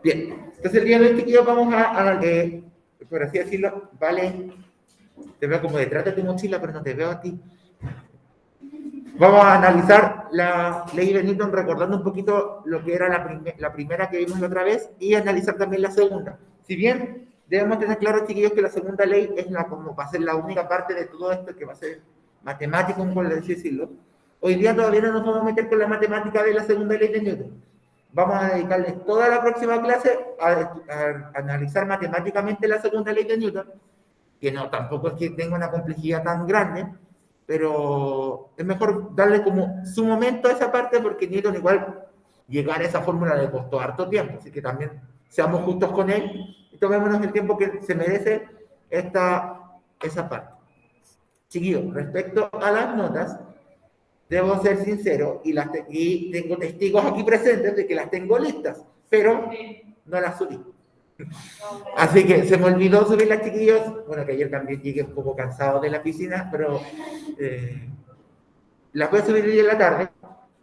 Bien, entonces el día de hoy, chiquillos, vamos por así decirlo, vale, te veo como detrás de tu mochila, pero no te veo a ti. Vamos a analizar la ley de Newton recordando un poquito lo que era la primera que vimos la otra vez y analizar también la segunda. Si bien debemos tener claro, chiquillos, que la segunda ley es como va a ser la única parte de todo esto que va a ser matemático, por así decirlo, hoy día todavía no nos vamos a meter con la matemática de la segunda ley de Newton. Vamos a dedicarles toda la próxima clase a analizar matemáticamente la segunda ley de Newton, que no, tampoco es que tenga una complejidad tan grande, pero es mejor darle como su momento a esa parte porque Newton igual llegar a esa fórmula le costó harto tiempo, así que también seamos justos con él y tomémonos el tiempo que se merece esa parte. Chiquillos, respecto a las notas, debo ser sincero y tengo testigos aquí presentes de que las tengo listas, pero no las subí. Así que se me olvidó subir las, chiquillos. Bueno, que ayer también llegué un poco cansado de la piscina, pero las voy a subir hoy en la tarde.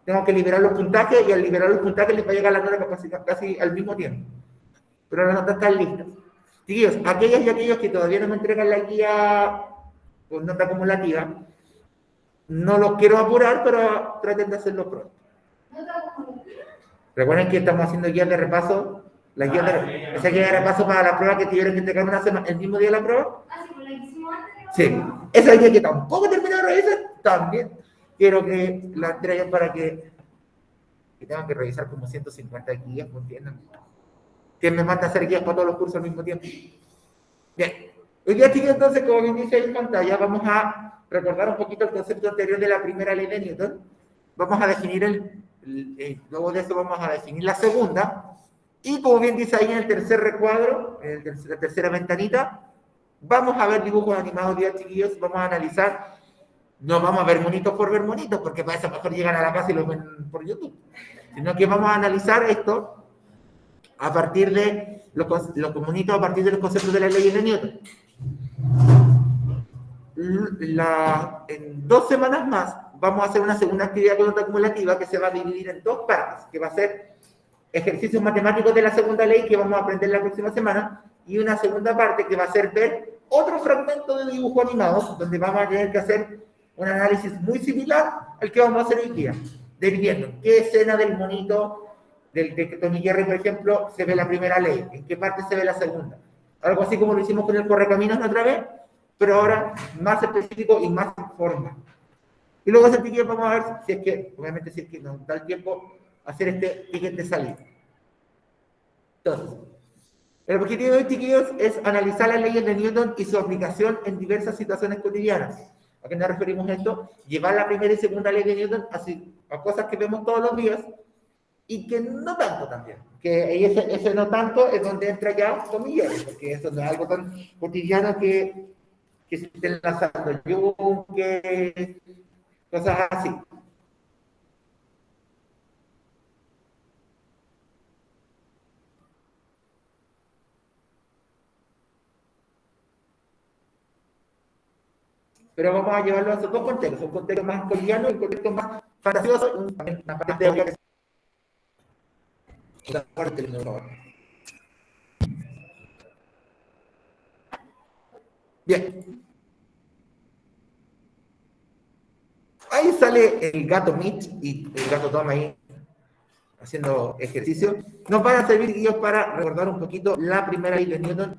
Tengo que liberar los puntajes y al liberar los puntajes les va a llegar la nota casi al mismo tiempo. Pero las notas están listas. Chiquillos, aquellos y aquellos que todavía no me entregan la guía con nota acumulativa, no los quiero apurar, pero traten de hacerlo pronto. Recuerden que estamos haciendo guías de repaso. Esa guía de repaso para la prueba que tuvieron que entregar una semana, el mismo día de la prueba. Sí, esa guía que tampoco terminó de revisar, también quiero que la entreguen para que tengan que revisar como 150 guías, ¿me entienden? Que me manda a hacer guías para todos los cursos al mismo tiempo. Bien, hoy día, chicos, entonces, como bien dice ahí en pantalla, vamos a recordar un poquito el concepto anterior de la primera ley de Newton. Vamos a definir luego de eso vamos a definir la segunda. Y como bien dice ahí en el tercer recuadro, en la tercera ventanita, vamos a ver dibujos animados, días, chiquillos, vamos a analizar. No vamos a ver monitos por ver monitos, porque para eso mejor llegan a la casa y lo ven por YouTube. Sino que vamos a analizar esto a partir de los monitos, a partir de los conceptos de la ley de Newton. En 2 semanas más vamos a hacer una segunda actividad con nota acumulativa que se va a dividir en 2 partes, que va a ser ejercicios matemáticos de la segunda ley que vamos a aprender la próxima semana y una segunda parte que va a ser ver otro fragmento de dibujo animado donde vamos a tener que hacer un análisis muy similar al que vamos a hacer hoy día, dividiendo en qué escena del monito de Tom y Jerry, por ejemplo, se ve la primera ley, en qué parte se ve la segunda. Algo así como lo hicimos con el correcaminos la otra vez, pero ahora más específico y más en forma. Y luego ese ticket vamos a ver si es que, obviamente si es que nos da el tiempo, hacer este ticket de salida. Entonces, el objetivo de hoy, chiquillos, es analizar las leyes de Newton y su aplicación en diversas situaciones cotidianas. ¿A qué nos referimos esto? Llevar la primera y segunda ley de Newton a cosas que vemos todos los días y que no tanto también. Que ese no tanto es donde entra ya Tom y Jerry, porque eso no es algo tan cotidiano que se estén lanzando yunque, cosas así. Pero vamos a llevarlo a esos 2 contextos, un contexto más cotidiano y un contexto más fantasioso, una parte teórica que es parte del neurólogo. Bien. Ahí sale el gato Mitch y el gato Tom ahí haciendo ejercicio. Nos van a servir guías para recordar un poquito la primera ley de Newton,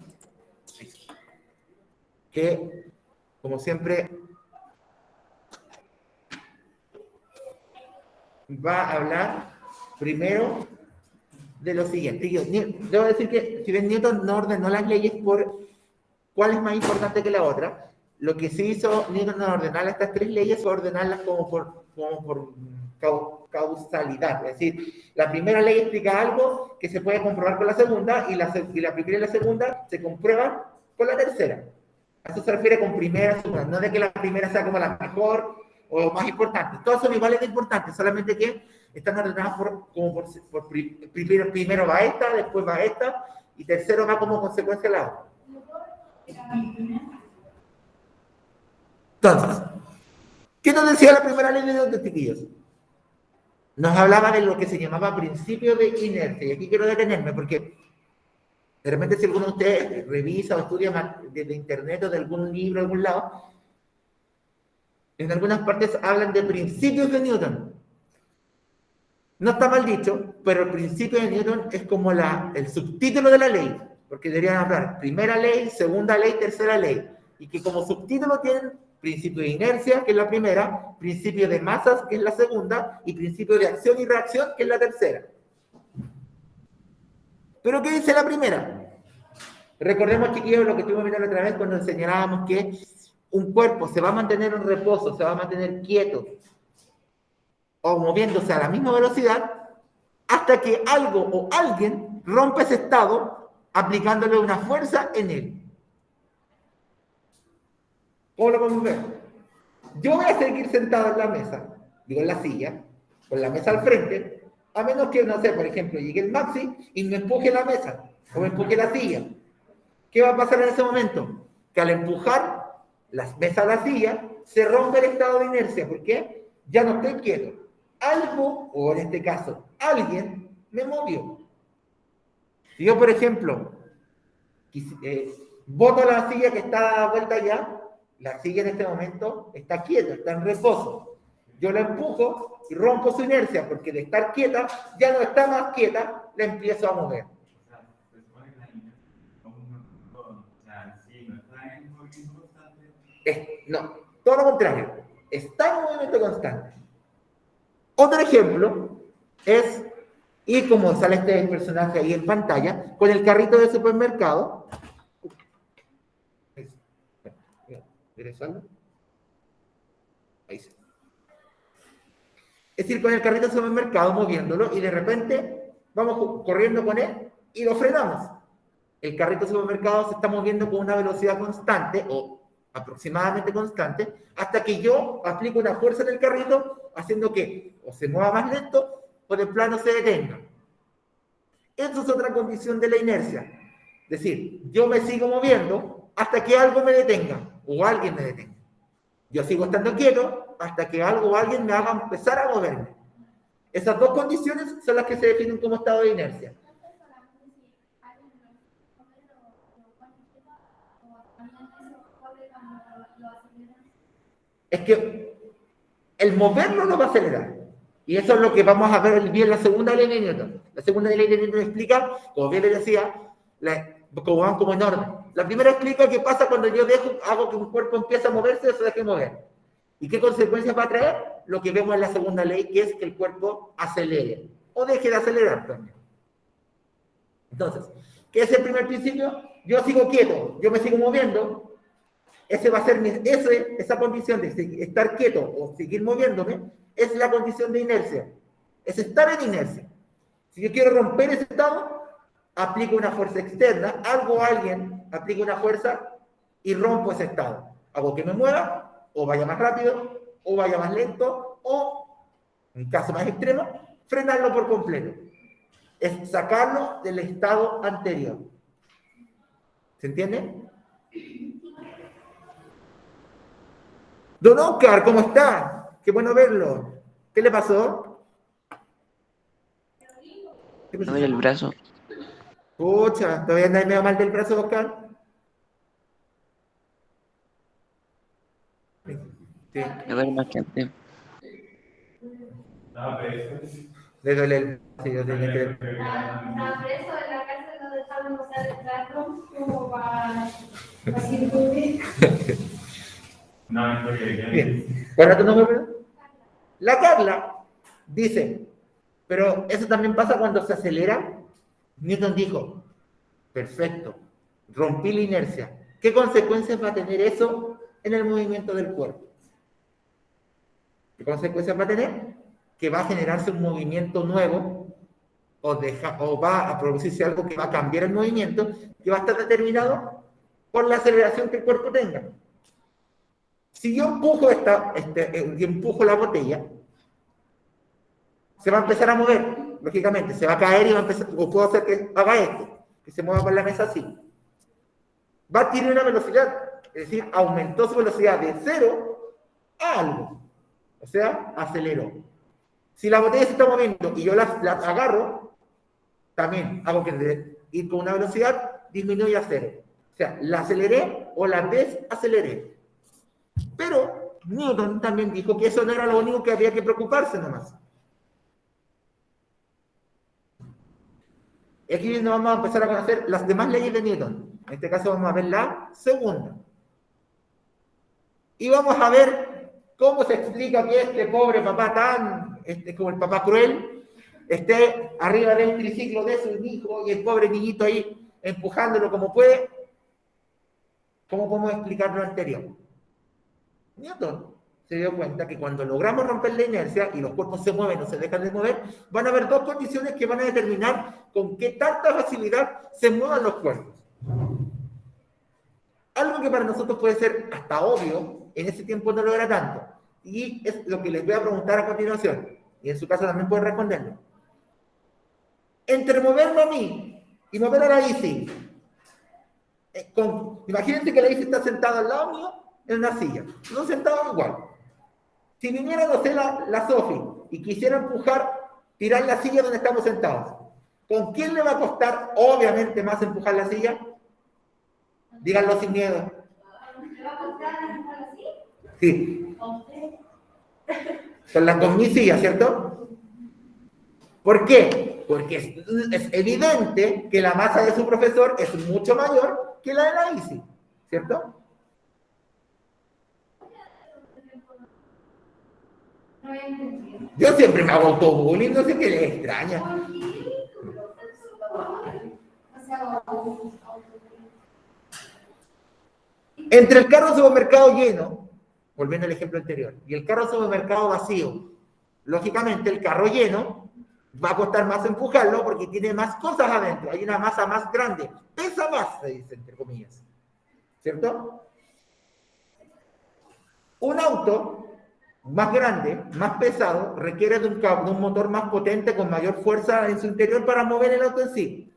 que, como siempre, va a hablar primero de lo siguiente. Debo decir que si bien Newton no ordenó las leyes por cuál es más importante que la otra, lo que sí hizo Newton al ordenar estas 3 leyes fue ordenarlas como por causalidad. Es decir, la primera ley explica algo que se puede comprobar con la segunda y la primera y la segunda se comprueban con la tercera. A eso se refiere con primera y segunda. No de que la primera sea como la mejor o más importante. Todas son iguales de importantes, solamente que están ordenadas primero va esta, después va esta y tercero va como consecuencia la otra. Entonces, ¿qué nos decía la primera ley de los chiquillos? nos hablaba de lo que se llamaba principio de inercia. Y aquí quiero detenerme porque de repente si alguno de ustedes revisa o estudia desde internet o de algún libro, de algún lado, en algunas partes hablan de principios de Newton. No está mal dicho, pero el principio de Newton es como el subtítulo de la ley, porque deberían hablar primera ley, segunda ley, tercera ley, y que como subtítulo tienen principio de inercia, que es la primera, principio de masas, que es la segunda, y principio de acción y reacción, que es la tercera. ¿Pero qué dice la primera? Recordemos, chiquillos, lo que estuvimos viendo la otra vez cuando señalábamos que un cuerpo se va a mantener en reposo, se va a mantener quieto o moviéndose a la misma velocidad hasta que algo o alguien rompe ese estado aplicándole una fuerza en él. ¿Cómo lo podemos ver? Yo voy a seguir sentado en la mesa, digo en la silla, con la mesa al frente, a menos que, no sé, por ejemplo, llegue el Maxi y me empuje la mesa o me empuje la silla. ¿Qué va a pasar en ese momento? Que al empujar la mesa a la silla, se rompe el estado de inercia. ¿Por qué? Ya no estoy quieto. Algo, o en este caso, alguien me movió. Si yo, por ejemplo, boto la silla que está dada vuelta ya, la silla en este momento está quieta, está en reposo. Yo la empujo y rompo su inercia, porque de estar quieta, ya no está más quieta, la empiezo a mover. No, todo lo contrario, está en movimiento constante. Otro ejemplo es, y como sale este personaje ahí en pantalla, con el carrito de supermercado. Ahí sí. Es decir, con el carrito de supermercado moviéndolo y de repente vamos corriendo con él y lo frenamos. El carrito de supermercado se está moviendo con una velocidad constante o aproximadamente constante hasta que yo aplico una fuerza en el carrito haciendo que o se mueva más lento o de plano se detenga. Eso es otra condición de la inercia. Es decir, yo me sigo moviendo hasta que algo me detenga o alguien me detenga. Yo sigo estando quieto hasta que algo o alguien me haga empezar a moverme. Esas dos condiciones son las que se definen como estado de inercia. Es que el moverlo lo va a acelerar. Y eso es lo que vamos a ver bien en la segunda ley de Newton. La segunda ley de Newton explica, como bien les decía, como van como en orden. La primera explica qué pasa cuando yo hago que un cuerpo empiece a moverse, se deje mover. ¿Y qué consecuencias va a traer? Lo que vemos en la segunda ley, que es que el cuerpo acelere o deje de acelerar también. Entonces, ¿qué es el primer principio? Yo sigo quieto, yo me sigo moviendo. Ese va a ser esa condición de estar quieto o seguir moviéndome, es la condición de inercia. Es estar en inercia. Si yo quiero romper ese estado, aplico una fuerza externa, algo o alguien aplica una fuerza y rompo ese estado. Hago que me mueva, o vaya más rápido, o vaya más lento, o, en caso más extremo, frenarlo por completo. Es sacarlo del estado anterior. ¿Se entiende? Don Oscar, ¿cómo está? Qué bueno verlo. ¿Qué le pasó? Me duele el brazo. Pucha, ¿todavía andáis medio mal del brazo, Oscar? Sí. Me duele más que antes. Le duele el brazo. Estaba preso en la cárcel, no dejaron usar el teatro como para circuir. Bien. ¿Cuál tu nombre? La Carla dice, pero eso también pasa cuando se acelera. Newton dijo, perfecto, rompí la inercia. ¿Qué consecuencias va a tener eso en el movimiento del cuerpo? ¿Qué consecuencias va a tener? Que va a generarse un movimiento nuevo o va a producirse algo que va a cambiar el movimiento, que va a estar determinado por la aceleración que el cuerpo tenga. Si yo empujo, empujo la botella, se va a empezar a mover, lógicamente, se va a caer y va a empezar, o puedo hacer que haga esto, que se mueva por la mesa así. Va a adquirir una velocidad, es decir, aumentó su velocidad de 0 a algo, o sea, aceleró. Si la botella se está moviendo y yo la agarro, también hago que ir con una velocidad disminuye a cero. O sea, la aceleré o la desaceleré. Pero Newton también dijo que eso no era lo único que había que preocuparse nomás. Y aquí nos vamos a empezar a conocer las demás leyes de Newton. En este caso vamos a ver la segunda. Y vamos a ver cómo se explica que este pobre papá como el papá cruel, esté arriba del triciclo de su hijo y el pobre niñito ahí empujándolo como puede. ¿Cómo podemos explicar lo anterior? Newton se dio cuenta que cuando logramos romper la inercia y los cuerpos se mueven o se dejan de mover, van a haber dos condiciones que van a determinar con qué tanta facilidad se muevan los cuerpos. Algo que para nosotros puede ser hasta obvio, en ese tiempo no lo era tanto. Y es lo que les voy a preguntar a continuación. Y en su caso también pueden responderlo. Entre moverme a mí y mover a la Isi, imagínense que la Isi está sentada al lado mío en una silla. No sentado igual. Si viniera, no sé, la Sofi y quisiera tirar la silla donde estamos sentados, ¿con quién le va a costar obviamente más empujar la silla? Díganlo sin miedo. ¿Le va a costar empujar así? Sí. ¿A usted? Con mi silla, ¿cierto? ¿Por qué? Porque es evidente que la masa de su profesor es mucho mayor que la de la Isi, ¿cierto? No había entendido. Yo siempre me hago autobullying, no sé qué les extraña. ¿Por qué? O sea, Entre el carro de supermercado lleno, volviendo al ejemplo anterior, y el carro de supermercado vacío, lógicamente el carro lleno va a costar más empujarlo porque tiene más cosas adentro, hay una masa más grande, pesa más, se dice entre comillas, ¿cierto? Un auto más grande, más pesado, requiere de un motor más potente con mayor fuerza en su interior para mover el auto en sí.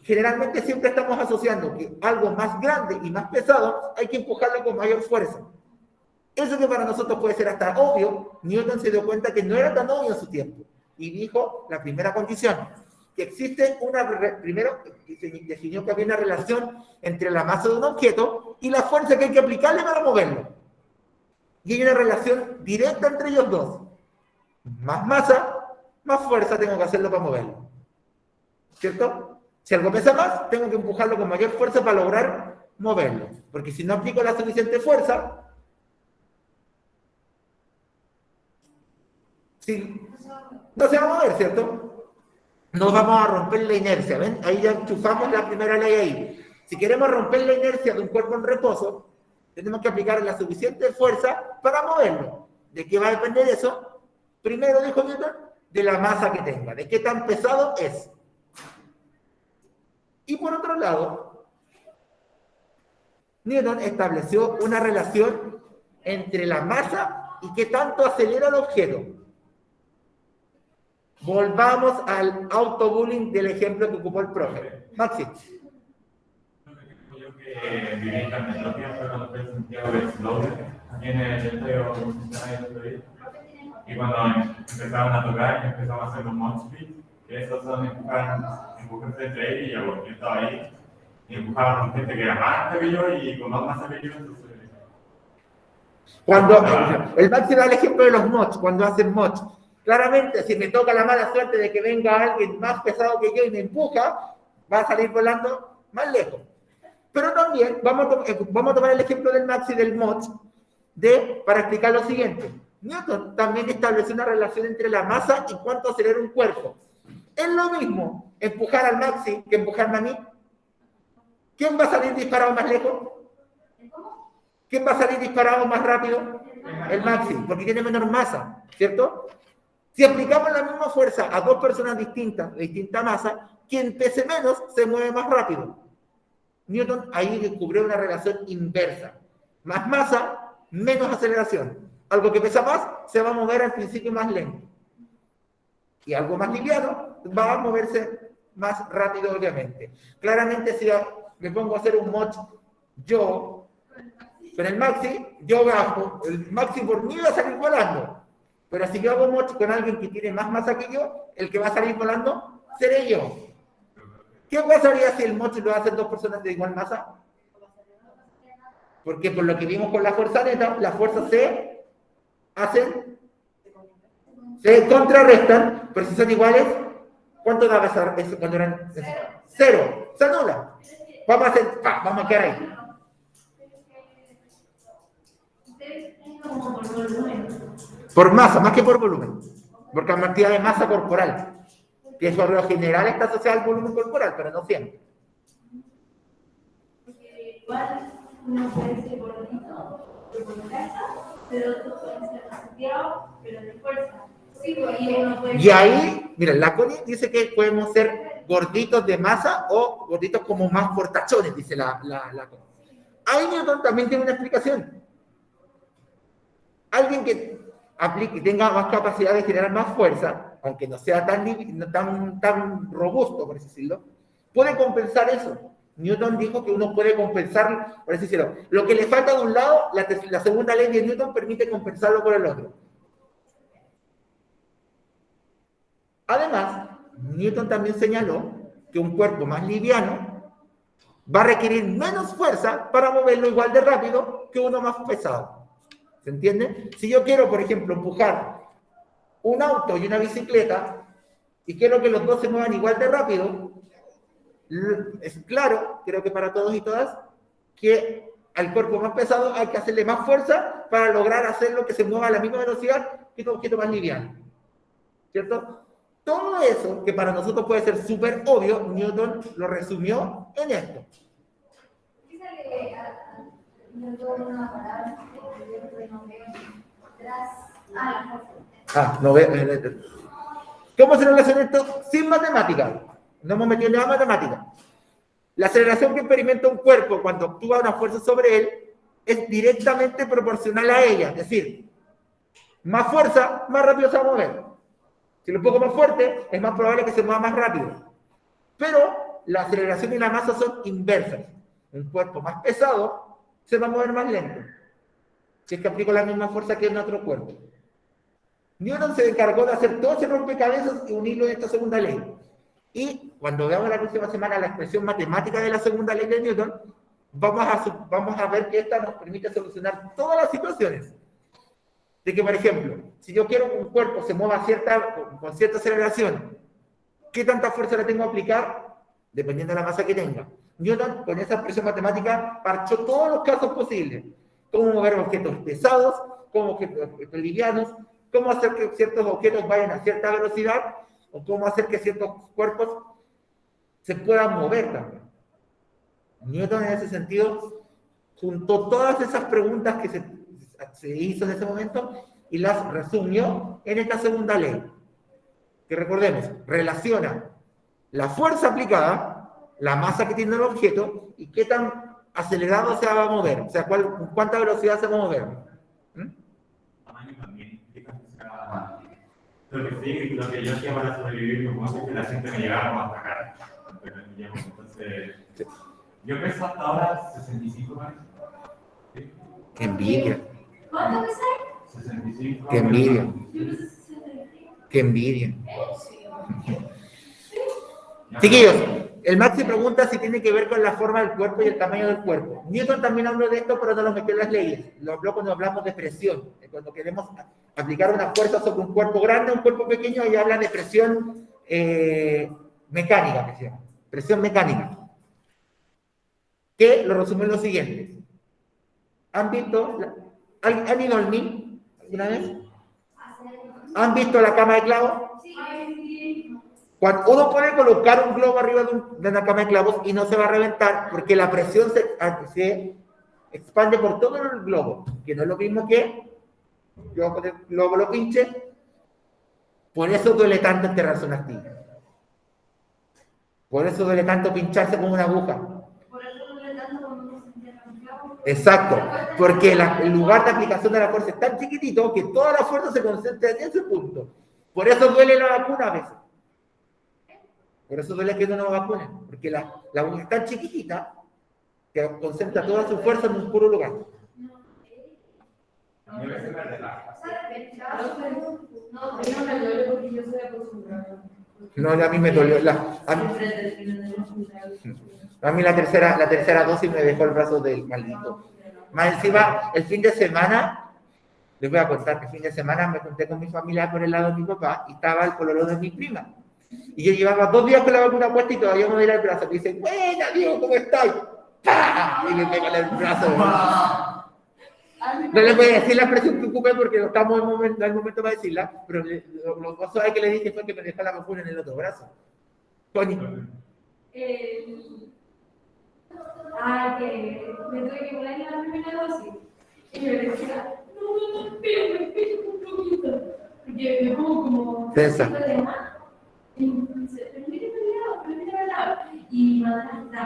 Generalmente siempre estamos asociando que algo más grande y más pesado hay que empujarlo con mayor fuerza. Eso que para nosotros puede ser hasta obvio, Newton se dio cuenta que no era tan obvio en su tiempo y dijo la primera condición, que existe primero definió que había una relación entre la masa de un objeto y la fuerza que hay que aplicarle para moverlo. Y hay una relación directa entre ellos dos. Más masa, más fuerza tengo que hacerlo para moverlo. ¿Cierto? Si algo pesa más, tengo que empujarlo con mayor fuerza para lograr moverlo. Porque si no aplico la suficiente fuerza, no se va a mover, ¿cierto? No vamos a romper la inercia, ¿ven? Ahí ya enchufamos la primera ley ahí. Si queremos romper la inercia de un cuerpo en reposo, tenemos que aplicar la suficiente fuerza para moverlo. ¿De qué va a depender eso? Primero, dijo Newton, de la masa que tenga, de qué tan pesado es. Y por otro lado, Newton estableció una relación entre la masa y qué tanto acelera el objeto. Volvamos al autobullying del ejemplo que ocupó el profe. Maxi. Yo que viví también los días cuando fui a Santiago de Slaughter, aquí en el estadio y cuando empezaban a tocar, empezaban a hacer los mosh pits, que esos son empujarse entre ellos, y yo estaba ahí y empujaba con gente que era más alta que yo y con más masa que yo. Cuando el Maxi da el ejemplo de los mods, cuando hacen mods. Claramente, si me toca la mala suerte de que venga alguien más pesado que yo y me empuja, va a salir volando más lejos. Pero también vamos a tomar el ejemplo del Maxi del mod para explicar lo siguiente. Newton también estableció una relación entre la masa y cuánto acelera un cuerpo. Es lo mismo empujar al Maxi que empujarme a mí. ¿Quién va a salir disparado más lejos? ¿Quién va a salir disparado más rápido? El Maxi, porque tiene menor masa, ¿cierto? Si aplicamos la misma fuerza a dos personas distintas, de distinta masa, quien pese menos se mueve más rápido. Newton ahí descubrió una relación inversa. Más masa, menos aceleración. Algo que pesa más se va a mover al principio más lento. Y algo más liviano va a moverse más rápido, obviamente. Claramente, si me pongo a hacer un mod yo, con el Maxi, yo bajo. El Maxi por mí va a salir volando. Pero si yo hago mochi con alguien que tiene más masa que yo, el que va a salir volando seré yo. ¿Qué pasaría si el mochi lo hacen dos personas de igual masa? Porque por lo que vimos con la fuerza neta, las fuerzas se contrarrestan, pero si son iguales, ¿cuánto daba eso cuando eran? Cero, se anula. Vamos a quedar ahí. Por masa, más que por volumen. Porque la cantidad de masa corporal, que por lo general está asociada al volumen corporal, pero no siempre. Igual uno puede ser gordito, por grasa, pero otro puede ser asociado, pero de fuerza. Sí, porque uno puede. Y ahí, mira, la Connie dice que podemos ser gorditos de masa o gorditos como más fortachones, dice la Connie. Ahí Newton también tiene una explicación. Alguien que tenga más capacidad de generar más fuerza, aunque no sea tan robusto, por así decirlo, puede compensar eso. Newton dijo que uno puede compensar, por así decirlo, lo que le falta de un lado, la segunda ley de Newton permite compensarlo por el otro. Además, Newton también señaló que un cuerpo más liviano va a requerir menos fuerza para moverlo igual de rápido que uno más pesado. ¿Se entiende? Si yo quiero, por ejemplo, empujar un auto y una bicicleta y quiero que los dos se muevan igual de rápido, es claro, creo que para todos y todas, que al cuerpo más pesado hay que hacerle más fuerza para lograr hacerlo que se mueva a la misma velocidad que un objeto más liviano. ¿Cierto? Todo eso, que para nosotros puede ser súper obvio, Newton lo resumió en esto. No veo. ¿Cómo se relaciona esto? Sin matemática. No hemos metido nada matemática. La aceleración que experimenta un cuerpo cuando actúa una fuerza sobre él es directamente proporcional a ella. Es decir, más fuerza, más rápido se va a mover. Si lo pongo más fuerte, es más probable que se mueva más rápido. Pero la aceleración y la masa son inversas. Un cuerpo más pesado se va a mover más lento. Si es que aplico la misma fuerza que en otro cuerpo. Newton se encargó de hacer todo ese rompecabezas y unirlo en esta segunda ley. Y cuando veamos la próxima semana la expresión matemática de la segunda ley de Newton, vamos a ver que esta nos permite solucionar todas las situaciones. De que, por ejemplo, si yo quiero que un cuerpo se mueva con cierta aceleración, ¿qué tanta fuerza le tengo que aplicar? Dependiendo de la masa que tenga. Newton, con esa expresión matemática, parchó todos los casos posibles. Cómo mover objetos pesados, cómo objetos livianos, cómo hacer que ciertos objetos vayan a cierta velocidad, o cómo hacer que ciertos cuerpos se puedan mover también. Newton, en ese sentido, juntó todas esas preguntas que se hizo en ese momento y las resumió en esta segunda ley. Que recordemos, relaciona la fuerza aplicada, la masa que tiene el objeto y qué tan acelerado se va a mover, o sea, cuánta velocidad se va a mover. Tamaño también, lo que yo hacía para sobrevivir como es que la gente me llegaba como a atacar. Entonces, yo peso hasta ahora 65 años. ¿Sí? Qué envidia. ¿Cuánto pesas? 65. Qué envidia. Yo pesé 65. Qué envidia. Chiquillos, el Max se pregunta si tiene que ver con la forma del cuerpo y el tamaño del cuerpo. Newton también habló de esto, pero no lo metió en las leyes. Lo habló cuando hablamos de presión. Cuando queremos aplicar una fuerza sobre un cuerpo grande, un cuerpo pequeño, y habla de presión mecánica, que se llama. Presión mecánica. Que lo resume en lo siguiente. ¿Han ido al MIN alguna vez? ¿Han visto la cama de clavos? Sí. Cuando uno puede colocar un globo arriba de una cama de clavos y no se va a reventar porque la presión se expande por todo el globo, que no es lo mismo que yo con el globo lo pinche. Por eso duele tanto enterrarse una astilla. Por eso duele tanto pincharse con una aguja. Por eso duele tanto cuando uno se entierra un clavo. Exacto, porque el lugar de aplicación de la fuerza es tan chiquitito que toda la fuerza se concentra en ese punto. Por eso duele la vacuna a veces. Por eso duele que uno no vacune, porque la aguja es tan chiquitita que concentra toda su fuerza en un puro lugar. A mí a veces me relaja. No, a mí no me duele porque yo soy acostumbrada. No, a mí me dolió. A mí la tercera dosis me dejó el brazo del maldito. Más encima, el fin de semana, les voy a contar que el fin de semana me junté con mi familia por el lado de mi papá y estaba el pololo de mi prima. Y yo llevaba 2 días con la vacuna puesta y todavía me duele el brazo. Me dicen, buena, Diego, ¿cómo estás? ¡Pah! Y me pegan el brazo. No les voy a decir la expresión que ocupé porque no estamos en el momento para decirla, pero lo que pasó es que le dije fue que me dejó la vacuna en el otro brazo. Tony. Que me tuve que poner la primera dosis. Y yo le decía, no, espera un poquito. Porque me pongo como... Tensa. Y me dice, pero mira al lado. Y mi madre está,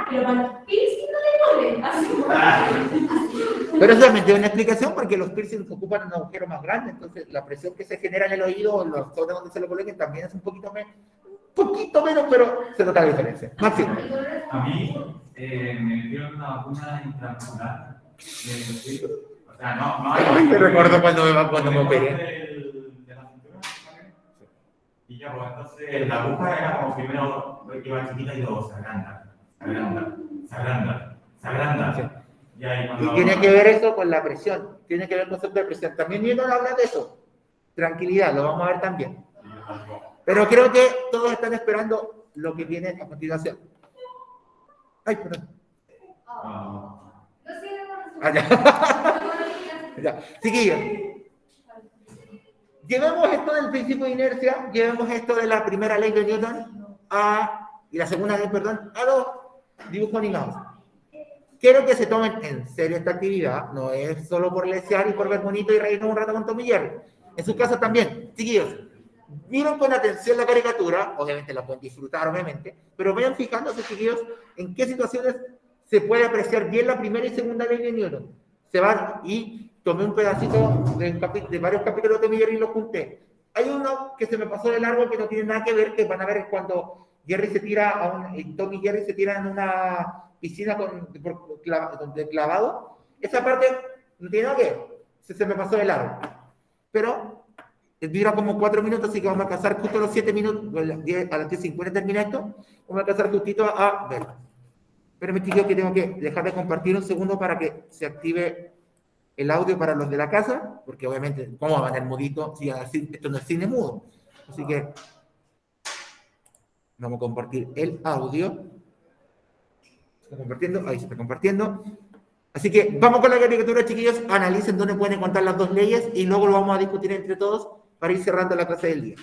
pero para los piercing no le ponen. Así. Pero eso también tiene una explicación porque los piercings ocupan un agujero más grande, entonces la presión que se genera en el oído o en las zonas donde se lo coloquen también es un poquito menos, pero se nota la diferencia. Máximo. A mí me metieron una vacuna intramuscular. O sea, no hay. Ay, me recuerdo cuando me operé. De la cintura. Y ya, pues entonces la aguja era como primero iba chiquita y luego se agranda. Sí. Y ahí cuando... Y tiene que ver eso con la presión, tiene que ver con el concepto de presión. También Newton habla de eso. Tranquilidad, lo vamos a ver también. Pero creo que todos están esperando lo que viene a continuación. Ay, perdón. Ya. Chiquillos. Llevemos esto del principio de inercia, llevemos esto de la primera ley de Newton y la segunda ley, perdón, a los dibujos animados. Quiero que se tomen en serio esta actividad, no es solo por lesear y por ver bonito y reírnos un rato con Tom y Jerry. En su caso también, chiquillos, miren con atención la caricatura, obviamente la pueden disfrutar, obviamente, pero vayan fijándose, chiquillos, en qué situaciones se puede apreciar bien la primera y segunda ley de Newton. Se van y tomé un pedacito de varios capítulos de Tom y Jerry y los junté. Hay uno que se me pasó de largo que no tiene nada que ver, que van a ver es cuando Jerry se tira Tom y Jerry se tiran en una piscina de clavado. Esa parte no tiene nada que ver, se me pasó de largo. Pero dura como 4 minutos, así que vamos a alcanzar justo los 7 minutos, a las 10:50 termina esto, vamos a alcanzar justito a verlo. Pero me chiquillos que tengo que dejar de compartir un segundo para que se active el audio para los de la casa, porque obviamente, ¿cómo van el mudito? Si esto no es cine mudo. Así que vamos a compartir el audio. ¿Se está compartiendo? Ahí se está compartiendo. Así que vamos con la caricatura, chiquillos. Analicen dónde pueden encontrar las dos leyes y luego lo vamos a discutir entre todos para ir cerrando la clase del día.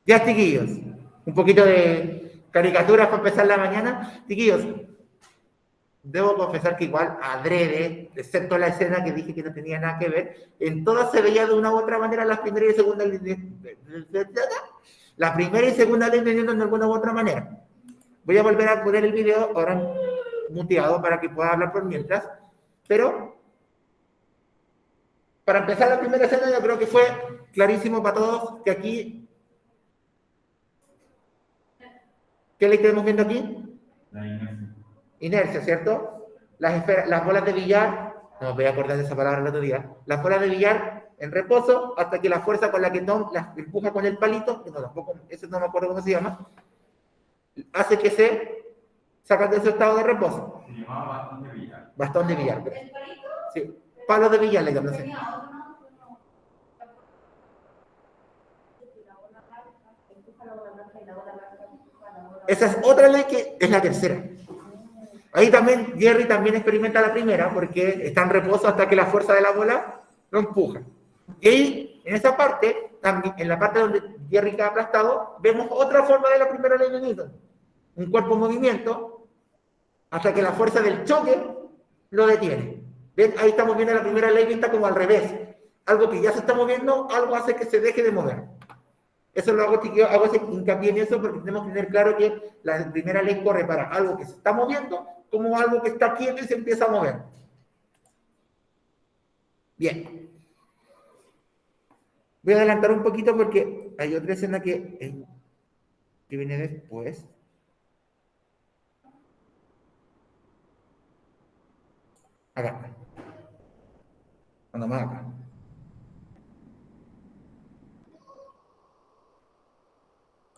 Ya, chiquillos, un poquito de caricaturas para empezar la mañana. Chiquillos, debo confesar que igual adrede, excepto la escena que dije que no tenía nada que ver, en todas se veía de una u otra manera las primeras y segundas líneas. La primera y segunda ley de alguna u otra manera. Voy a volver a poner el video ahora muteado para que pueda hablar por mientras, pero para empezar la primera escena yo creo que fue clarísimo para todos que aquí... ¿Qué le estamos viendo aquí? La inercia. Inercia, ¿cierto? Las bolas de billar, no me voy a acordar de esa palabra el otro día, las bolas de billar en reposo hasta que la fuerza con la que Tom las empuja con el palito, que no, tampoco, eso no me acuerdo cómo se llama, hace que se sacan de su estado de reposo. Se llamaba bastón de billar. Bastón de billar. ¿El palito? Sí, palo de billar le llaman. Tenía otro, ¿no? Esa es otra ley que es la tercera. Ahí también, Jerry también experimenta la primera, porque está en reposo hasta que la fuerza de la bola lo empuja. Y ahí, en esa parte, también, en la parte donde Jerry queda aplastado, vemos otra forma de la primera ley de Newton. Un cuerpo en movimiento hasta que la fuerza del choque lo detiene. ¿Ven? Ahí estamos viendo la primera ley vista como al revés. Algo que ya se está moviendo, algo hace que se deje de mover. Eso lo hago, hago ese hincapié en eso porque tenemos que tener claro que la primera ley corre para algo que se está moviendo como algo que está quieto y se empieza a mover. Bien. Voy a adelantar un poquito porque hay otra escena que viene después. Acá. Cuando más acá.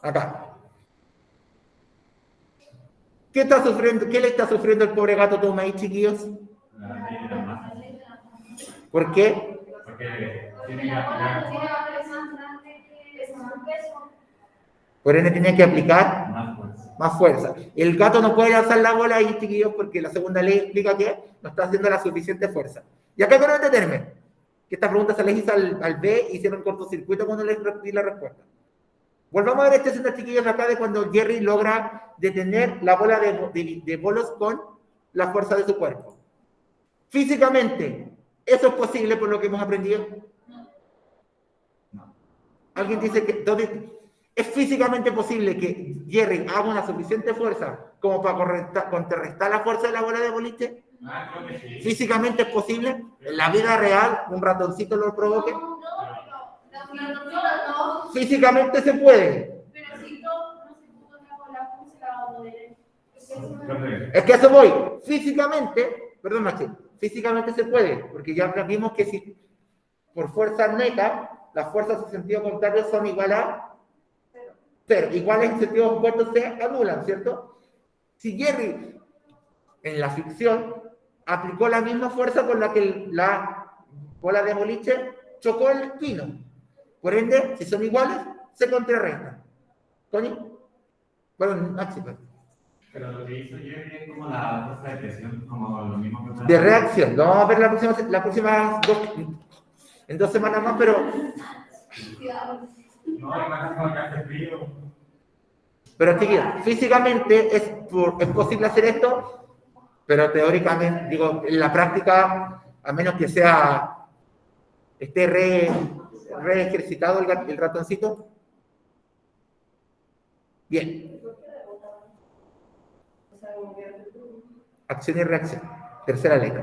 Acá. ¿Qué está sufriendo? ¿Qué le está sufriendo el pobre gato Tom ahí, chiquillos? La ley de la masa. ¿Por qué? Porque tiene Porque que la bola aplicar tiene más peso. Por ende tenía que aplicar más fuerza. más fuerza. El gato no puede lanzar la bola ahí, chiquillos, porque la segunda ley explica que no está haciendo la suficiente fuerza. Y acá quiero entenderme, que esta pregunta se les hizo al B y hicieron cortocircuito cuando les di la respuesta. Volvamos a ver esta escena, chiquillos, acá de cuando Jerry logra detener la bola de bolos con la fuerza de su cuerpo. Físicamente, ¿eso es posible por lo que hemos aprendido? No. Alguien dice que es físicamente posible que Jerry haga una suficiente fuerza como para contrarrestar la fuerza de la bola de boliche. Creo que sí. Físicamente es posible. En la vida real, un ratoncito lo provoque. No. Físicamente se puede. Pero si no se pudo la bola, ¿cómo se la va a poder? Es que a eso voy. Físicamente, perdón, Machi, físicamente se puede, porque ya vimos que si por fuerza neta, las fuerzas en sentido contrario son igual a cero. Iguales en sentido opuesto se anulan, ¿cierto? Si Jerry, en la ficción, aplicó la misma fuerza con la que la bola de boliche chocó el pino. Por ende, si son iguales, se contrarrestan. ¿Connie? Bueno, Maxi, pues. Pero lo que hizo Jerry es como la fuerza de presión, como lo mismo que... De reacción. Lo vamos a ver la próxima en 2 semanas más, pero... No, imagínate que hace frío. Pero, chiquillos, físicamente es posible hacer esto, pero teóricamente, digo, en la práctica, a menos que esté re ejercitado el ratoncito. Bien. Acción y reacción. Tercera ley.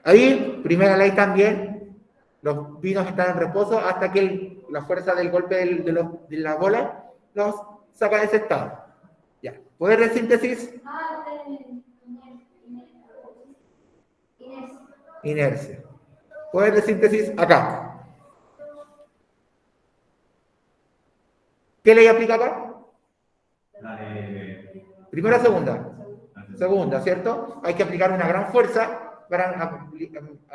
Ahí, primera ley también, los vinos están en reposo hasta que la fuerza del golpe de la bola los saca de ese estado. Ya. Poder de síntesis. Inercia. Poder de síntesis acá. ¿Qué ley aplica acá? La de... Primera o segunda. Segunda, ¿cierto? Hay que aplicar una gran fuerza para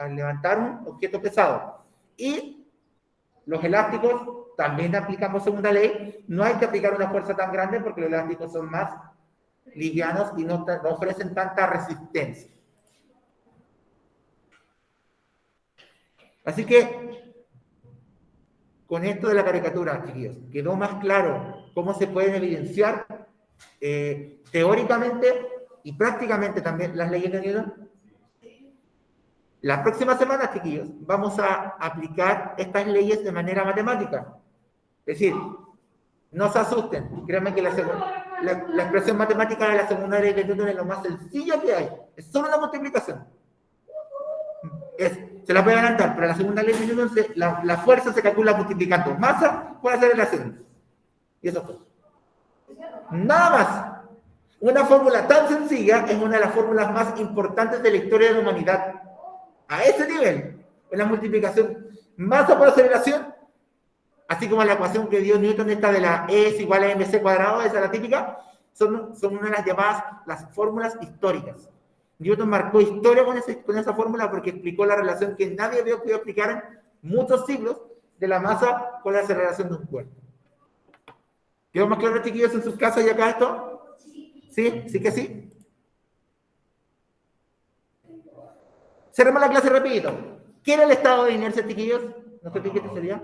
levantar un objeto pesado. Y los elásticos también aplicamos segunda ley. No hay que aplicar una fuerza tan grande porque los elásticos son más livianos y no ofrecen tanta resistencia. Así que, con esto de la caricatura, chiquillos, quedó más claro cómo se pueden evidenciar teóricamente y prácticamente también las leyes de Newton. La próxima semana, chiquillos, vamos a aplicar estas leyes de manera matemática. Es decir, no se asusten, créanme que la expresión matemática de la segunda ley de Newton es lo más sencilla que hay. Es solo una multiplicación. Se la voy a adelantar, pero la segunda ley de Newton, la fuerza se calcula multiplicando masa por aceleración. Y eso es todo. Nada más. Una fórmula tan sencilla es una de las fórmulas más importantes de la historia de la humanidad. A ese nivel, en la multiplicación masa por aceleración, así como la ecuación que dio Newton, esta de la E es igual a mc cuadrado, esa es la típica, son una de las llamadas las fórmulas históricas. Newton marcó historia con esa fórmula porque explicó la relación que nadie había podido explicar en muchos siglos de la masa con la aceleración de un cuerpo. ¿Quedó más claro, chiquillos, en sus casas y acá esto? ¿Sí? ¿Sí que sí? Cerremos la clase rapidito. ¿Qué era el estado de inercia, chiquillos? No sé qué sería.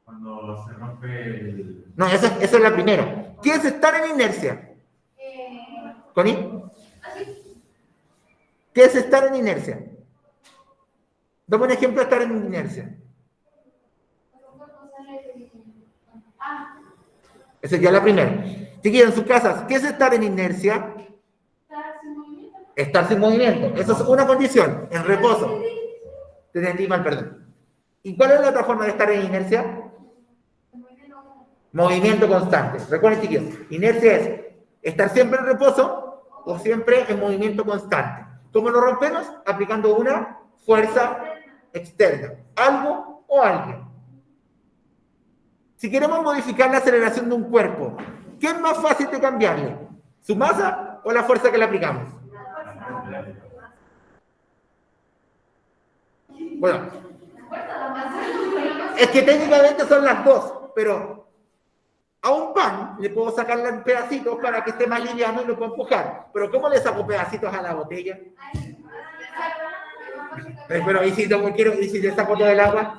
Cuando se rompe el... No, eso es la primera. ¿Qué es estar en inercia? ¿Connie? ¿Qué es estar en inercia? Dame un ejemplo de estar en inercia. Esa es ya la primera. Chiquillos, en sus casas, ¿qué es estar en inercia? Estar sin movimiento. Eso es una condición, en reposo. Te entendí mal, perdón. ¿Y cuál es la otra forma de estar en inercia? Movimiento constante. Recuerden, chiquillos, inercia es estar siempre en reposo o siempre en movimiento constante. ¿Cómo lo rompemos? Aplicando una fuerza externa. Algo o alguien. Si queremos modificar la aceleración de un cuerpo, ¿qué es más fácil de cambiarle? ¿Su masa o la fuerza que le aplicamos? Bueno, es que técnicamente son las dos, pero a un pan le puedo sacarle en pedacitos para que esté más liviano y lo puedo empujar. Pero ¿cómo le saco pedacitos a la botella? Pero ¿y si le saco todo el agua?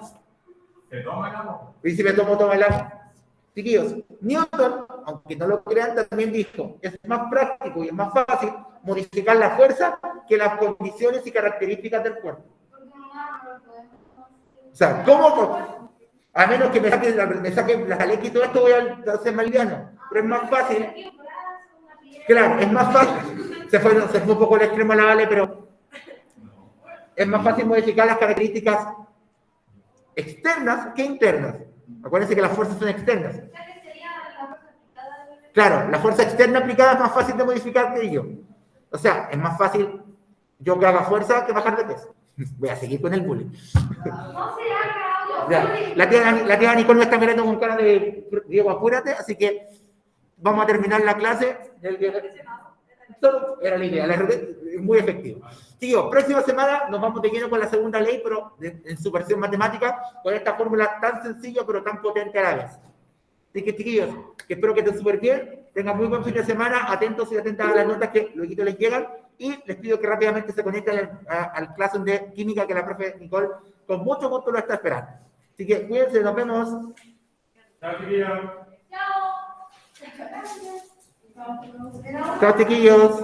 ¿Se toma el agua? ¿Y si me tomo todo el agua? Chiquillos, Newton, aunque no lo crean, también dijo, es más práctico y es más fácil modificar la fuerza que las condiciones y características del cuerpo. O sea, ¿cómo? A menos que me saque la jaleca y todo esto, voy a hacer más liviano. Pero es más fácil. Claro, es más fácil. Se fue un poco el extremo a la Vale, pero es más fácil modificar las características externas que internas. Acuérdense que las fuerzas son externas. Claro, la fuerza externa aplicada es más fácil de modificar que yo. O sea, es más fácil yo que haga fuerza que bajar de peso. Voy a seguir con el bullying. Ya, la tía Nicole me está mirando con cara de Diego, apúrate, así que vamos a terminar la clase. Solo era la idea, es muy efectivo. Tío, próxima semana nos vamos de lleno con la segunda ley, pero en su versión matemática, con esta fórmula tan sencilla pero tan potente a la vez. Así que, chiquillos, que espero que estén súper bien, tengan muy buen fin de semana, atentos y atentas a las notas que luego les llegan, y les pido que rápidamente se conecten al classroom de química que la profe Nicole con mucho gusto lo está esperando. Así que cuídense, nos vemos. Chao, chiquillos. Chao. Chao, chiquillos.